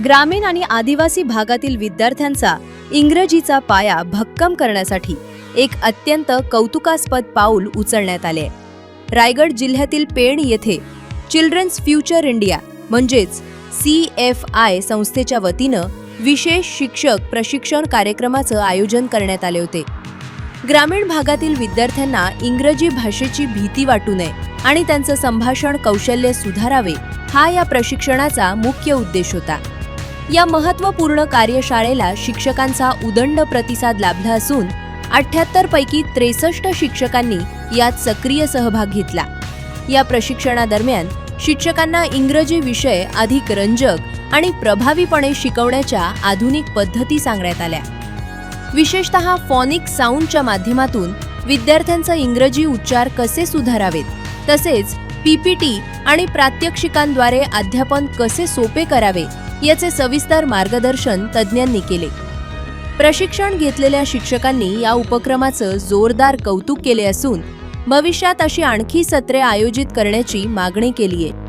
ग्रामीण आणि आदिवासी भागातील विद्यार्थ्यांचा इंग्रजीचा पाया भक्कम करण्यासाठी एक अत्यंत कौतुकास्पद पाऊल उचलण्यात आले. रायगड जिल्ह्यातील पेण येथे चिल्ड्रन्स फ्युचर इंडिया म्हणजेच CFI संस्थेच्या वतीनं विशेष शिक्षक प्रशिक्षण कार्यक्रमाचं आयोजन करण्यात आले होते. ग्रामीण भागातील विद्यार्थ्यांना इंग्रजी भाषेची भीती वाटू नये आणि त्यांचं संभाषण कौशल्य सुधारावे हा या प्रशिक्षणाचा मुख्य उद्देश होता. या महत्त्वपूर्ण कार्यशाळेला शिक्षकांचा उदंड प्रतिसाद लाभला असून 78 पैकी 63 शिक्षकांनी यात सक्रिय सहभाग घेतला. या प्रशिक्षणादरम्यान शिक्षकांना इंग्रजी विषय अधिक रंजक आणि प्रभावीपणे शिकवण्याच्या आधुनिक पद्धती सांगण्यात आल्या. विशेषतः फॉनिक साऊंडच्या माध्यमातून विद्यार्थ्यांचा इंग्रजी उच्चार कसे सुधारावेत, तसेच PPT आणि प्रात्यक्षिकांद्वारे अध्यापन कसे सोपे करावे याचे सविस्तर मार्गदर्शन तज्ज्ञांनी केले. प्रशिक्षण घेतलेल्या शिक्षकांनी या उपक्रमाचं जोरदार कौतुक केले असून भविष्यात अशी आणखी सत्रे आयोजित करण्याची मागणी केली आहे.